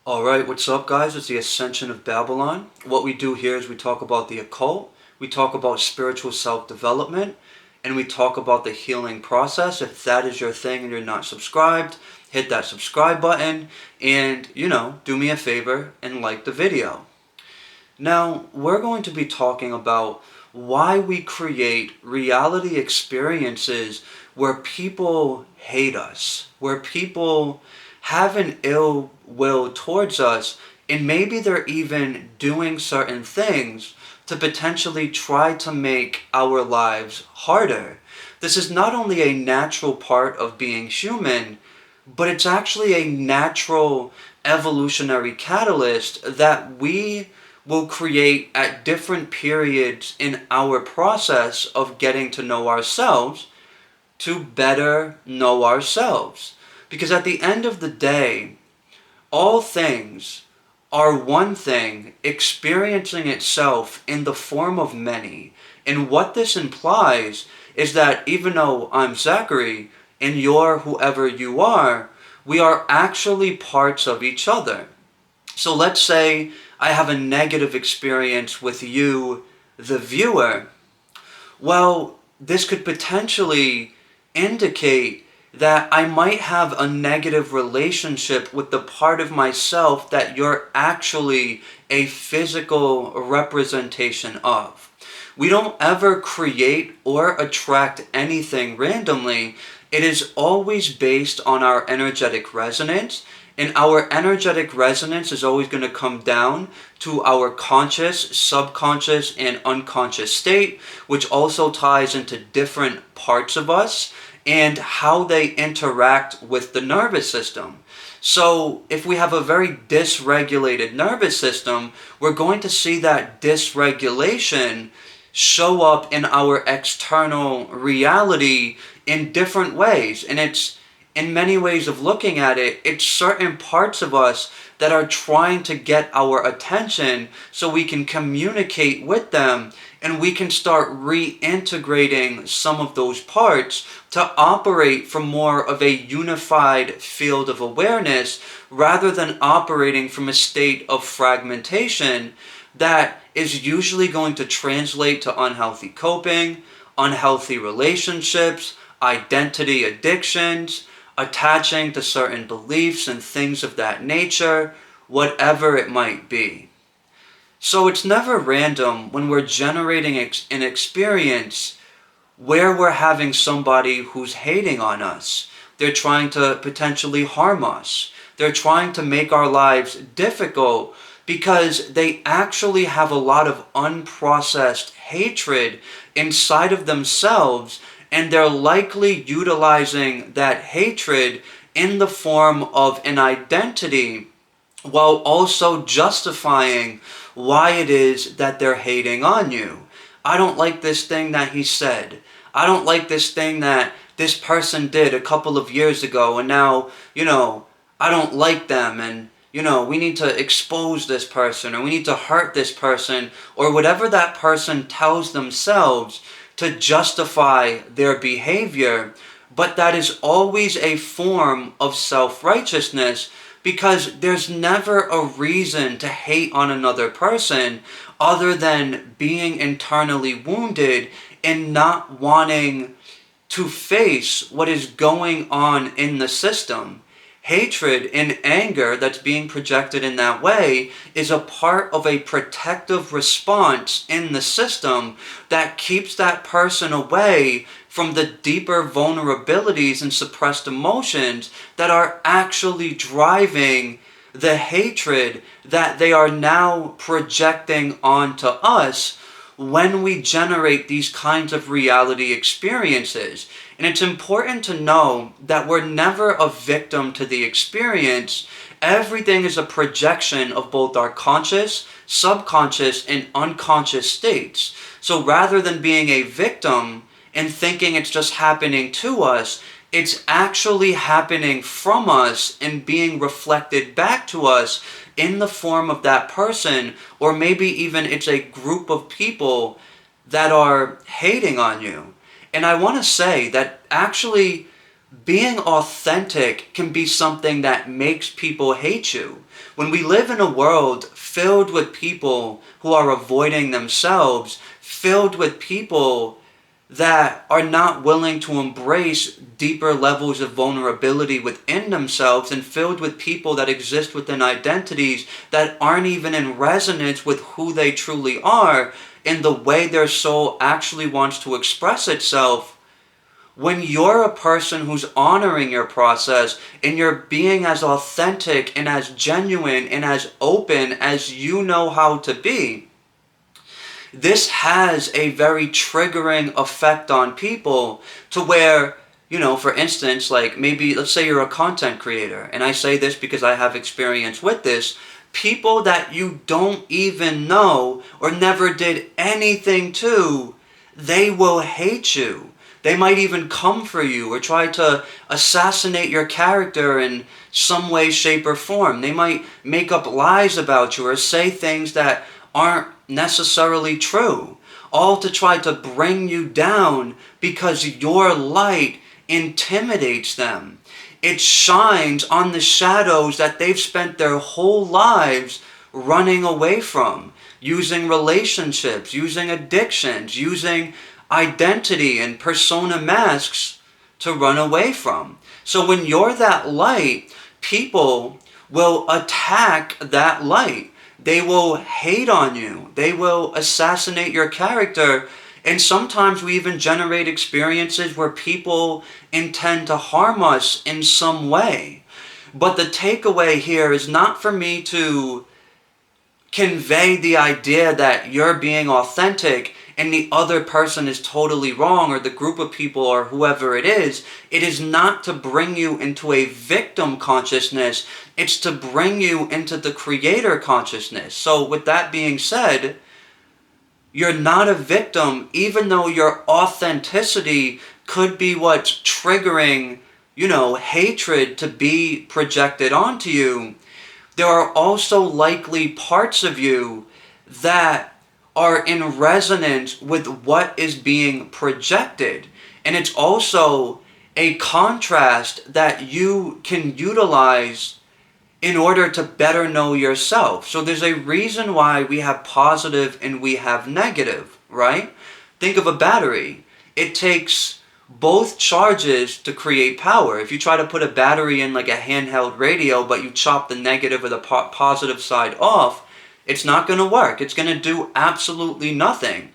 Alright, what's up guys? It's the Ascension of Babylon. What we do here is we talk about the occult, we talk about spiritual self-development, and we talk about the healing process. If that is your thing and you're not subscribed, hit that subscribe button and, do me a favor and like the video. Now, we're going to be talking about why we create reality experiences where people hate us, where people have an ill will towards us, and maybe they're even doing certain things to potentially try to make our lives harder. This is not only a natural part of being human, but it's actually a natural evolutionary catalyst that we will create at different periods in our process of getting to know ourselves to better know ourselves. Because at the end of the day, all things are one thing experiencing itself in the form of many. And what this implies is that even though I'm Zachary and you're whoever you are, we are actually parts of each other. So let's say I have a negative experience with you, the viewer. Well, this could potentially indicate that I might have a negative relationship with the part of myself that you're actually a physical representation of. We don't ever create or attract anything randomly. It is always based on our energetic resonance, and our energetic resonance is always going to come down to our conscious, subconscious, and unconscious state, which also ties into different parts of us and how they interact with the nervous system. So if we have a very dysregulated nervous system, we're going to see that dysregulation show up in our external reality in different ways. And it's, in many ways of looking at it, it's certain parts of us that are trying to get our attention so we can communicate with them and we can start reintegrating some of those parts to operate from more of a unified field of awareness rather than operating from a state of fragmentation that is usually going to translate to unhealthy coping, unhealthy relationships, identity addictions, attaching to certain beliefs and things of that nature, whatever it might be. So it's never random when we're generating an experience where we're having somebody who's hating on us. They're trying to potentially harm us. They're trying to make our lives difficult because they actually have a lot of unprocessed hatred inside of themselves, and they're likely utilizing that hatred in the form of an identity while also justifying why it is that they're hating on you. I don't like this thing that he said. I don't like this thing that this person did a couple of years ago, and now, I don't like them, and, we need to expose this person, or we need to hurt this person, or whatever that person tells themselves to justify their behavior. But that is always a form of self-righteousness, because there's never a reason to hate on another person other than being internally wounded and not wanting to face what is going on in the system. Hatred and anger that's being projected in that way is a part of a protective response in the system that keeps that person away from the deeper vulnerabilities and suppressed emotions that are actually driving the hatred that they are now projecting onto us when we generate these kinds of reality experiences. And it's important to know that we're never a victim to the experience. Everything is a projection of both our conscious, subconscious, and unconscious states. So rather than being a victim and thinking it's just happening to us, it's actually happening from us and being reflected back to us in the form of that person, or maybe even it's a group of people that are hating on you. And I want to say that actually being authentic can be something that makes people hate you. When we live in a world filled with people who are avoiding themselves, filled with people that are not willing to embrace deeper levels of vulnerability within themselves, and filled with people that exist within identities that aren't even in resonance with who they truly are and the way their soul actually wants to express itself. When you're a person who's honoring your process and you're being as authentic and as genuine and as open as you know how to be, this has a very triggering effect on people to where, for instance, like maybe, let's say you're a content creator, and I say this because I have experience with this, people that you don't even know or never did anything to, they will hate you. They might even come for you or try to assassinate your character in some way, shape, or form. They might make up lies about you or say things that aren't necessarily true, all to try to bring you down because your light intimidates them. It shines on the shadows that they've spent their whole lives running away from, using relationships, using addictions, using identity and persona masks to run away from. So when you're that light, people will attack that light. They will hate on you. They will assassinate your character. And sometimes we even generate experiences where people intend to harm us in some way. But the takeaway here is not for me to convey the idea that you're being authentic and the other person is totally wrong, or the group of people or whoever it is. It is not to bring you into a victim consciousness. It's to bring you into the creator consciousness. So with that being said, you're not a victim, even though your authenticity could be what's triggering, hatred to be projected onto you. There are also likely parts of you that are in resonance with what is being projected. And it's also a contrast that you can utilize in order to better know yourself. So there's a reason why we have positive and we have negative, right? Think of a battery. It takes both charges to create power. If you try to put a battery in like a handheld radio, but you chop the negative or the positive side off, it's not going to work. It's going to do absolutely nothing.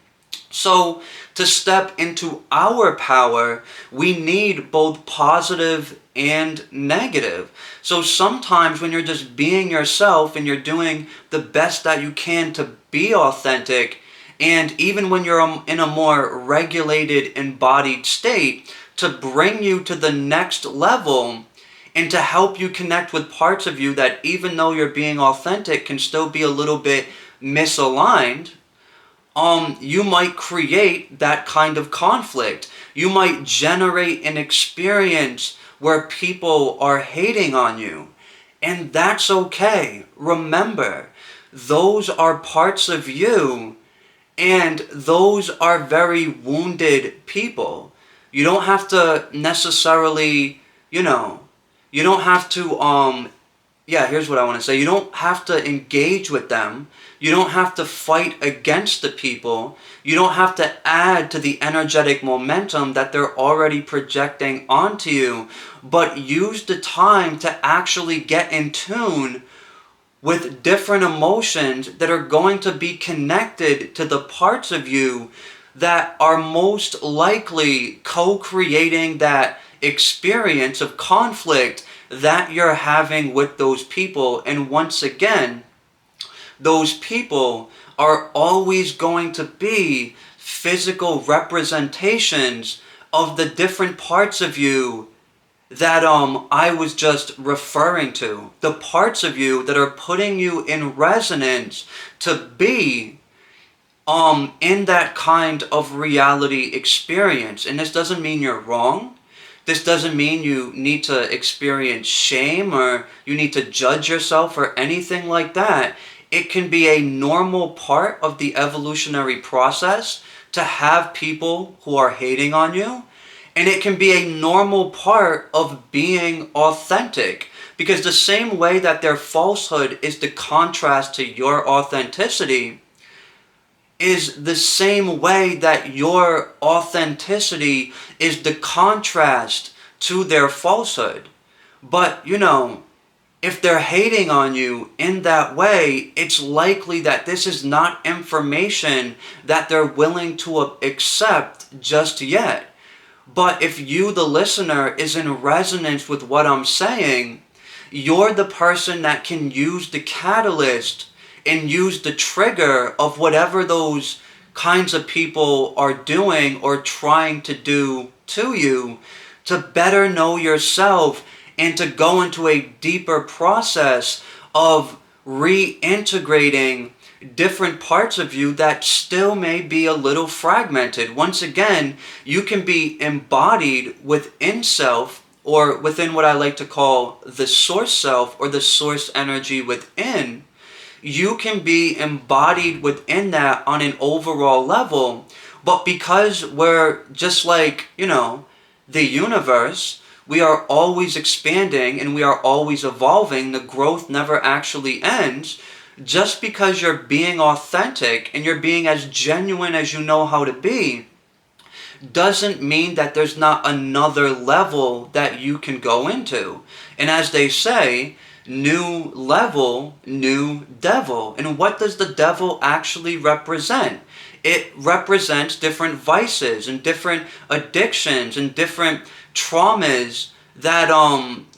So to step into our power, we need both positive and negative. So sometimes when you're just being yourself and you're doing the best that you can to be authentic, and even when you're in a more regulated, embodied state, to bring you to the next level and to help you connect with parts of you that, even though you're being authentic, can still be a little bit misaligned, you might create that kind of conflict. You might generate an experience where people are hating on you. And that's okay. Remember, those are parts of you, and those are very wounded people. You don't have to necessarily, you don't have to, here's what I want to say. You don't have to engage with them. You don't have to fight against the people. You don't have to add to the energetic momentum that they're already projecting onto you. But use the time to actually get in tune with different emotions that are going to be connected to the parts of you that are most likely co-creating that experience of conflict that you're having with those people. And once again, those people are always going to be physical representations of the different parts of you that I was just referring to. The parts of you that are putting you in resonance to be in that kind of reality experience. And this doesn't mean you're wrong. This doesn't mean you need to experience shame or you need to judge yourself or anything like that. It can be a normal part of the evolutionary process to have people who are hating on you. And it can be a normal part of being authentic. Because the same way that their falsehood is the contrast to your authenticity, is the same way that your authenticity is the contrast to their falsehood. But, if they're hating on you in that way, it's likely that this is not information that they're willing to accept just yet. But if you, the listener, is in resonance with what I'm saying, you're the person that can use the catalyst and use the trigger of whatever those kinds of people are doing or trying to do to you to better know yourself and to go into a deeper process of reintegrating different parts of you that still may be a little fragmented. Once again, you can be embodied within self, or within what I like to call the source self or the source energy within. You can be embodied within that on an overall level, but because we're just like, the universe, we are always expanding and we are always evolving. The growth never actually ends. Just because you're being authentic and you're being as genuine as you know how to be, doesn't mean that there's not another level that you can go into. And as they say, new level, new devil. And what does the devil actually represent? It represents different vices and different addictions and different traumas that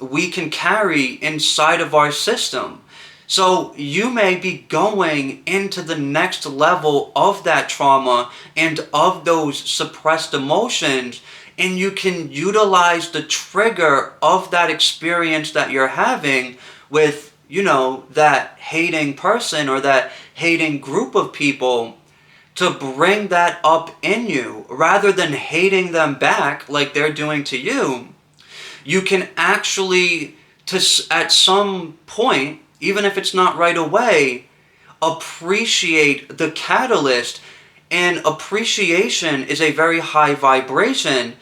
we can carry inside of our system. So you may be going into the next level of that trauma and of those suppressed emotions, and you can utilize the trigger of that experience that you're having with, that hating person or that hating group of people to bring that up in you rather than hating them back like they're doing to you. You can actually, at some point, even if it's not right away, appreciate the catalyst. And appreciation is a very high vibration.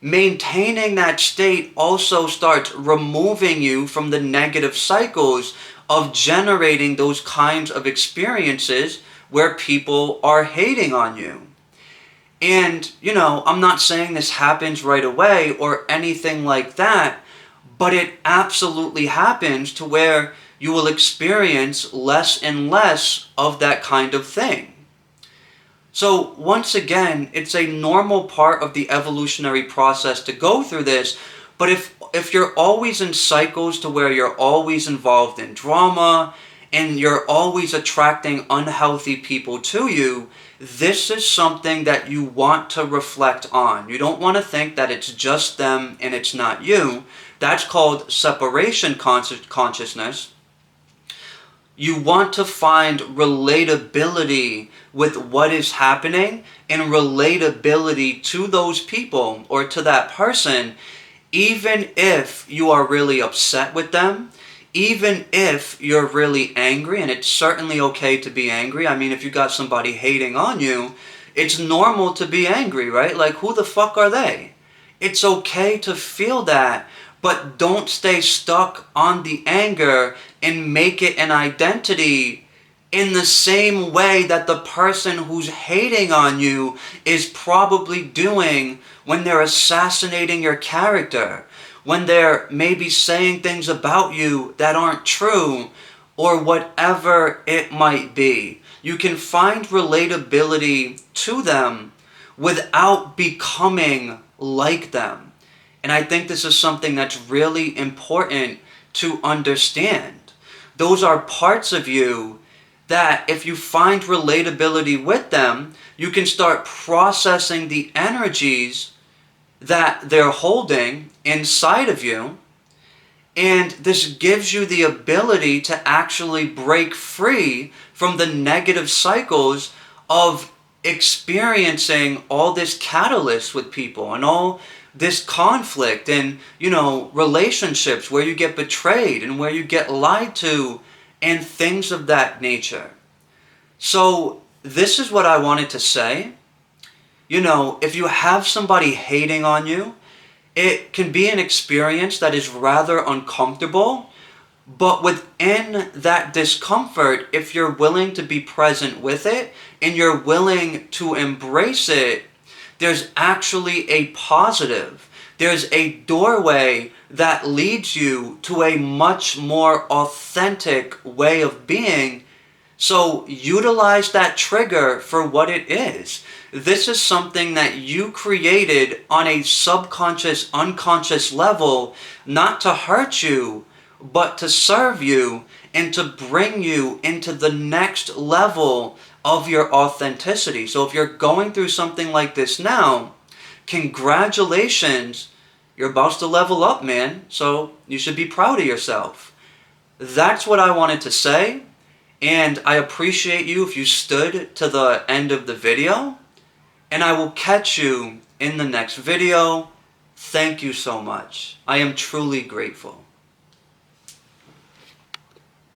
Maintaining that state also starts removing you from the negative cycles of generating those kinds of experiences where people are hating on you. And, I'm not saying this happens right away or anything like that, but it absolutely happens to where you will experience less and less of that kind of thing. So once again, it's a normal part of the evolutionary process to go through this, but if you're always in cycles to where you're always involved in drama and you're always attracting unhealthy people to you, this is something that you want to reflect on. You don't want to think that it's just them and it's not you. That's called separation consciousness. You want to find relatability with what is happening and relatability to those people or to that person, even if you are really upset with them, even if you're really angry, and it's certainly okay to be angry. I mean, if you got somebody hating on you, it's normal to be angry, right? Like, who the fuck are they? It's okay to feel that, but don't stay stuck on the anger and make it an identity in the same way that the person who's hating on you is probably doing when they're assassinating your character, when they're maybe saying things about you that aren't true, or whatever it might be. You can find relatability to them without becoming like them. And I think this is something that's really important to understand. Those are parts of you that if you find relatability with them, you can start processing the energies that they're holding inside of you. And this gives you the ability to actually break free from the negative cycles of experiencing all this catalyst with people and all this conflict and, relationships where you get betrayed and where you get lied to and things of that nature. So this is what I wanted to say. If you have somebody hating on you It can be an experience that is rather uncomfortable, but within that discomfort, if you're willing to be present with it and you're willing to embrace it, there's actually a positive. There's a doorway that leads you to a much more authentic way of being. So utilize that trigger for what it is. This is something that you created on a subconscious, unconscious level, not to hurt you, but to serve you and to bring you into the next level of your authenticity. So if you're going through something like this now, congratulations, you're about to level up, man. So you should be proud of yourself. That's what I wanted to say. And I appreciate you if you stood to the end of the video. And I will catch you in the next video. Thank you so much. I am truly grateful.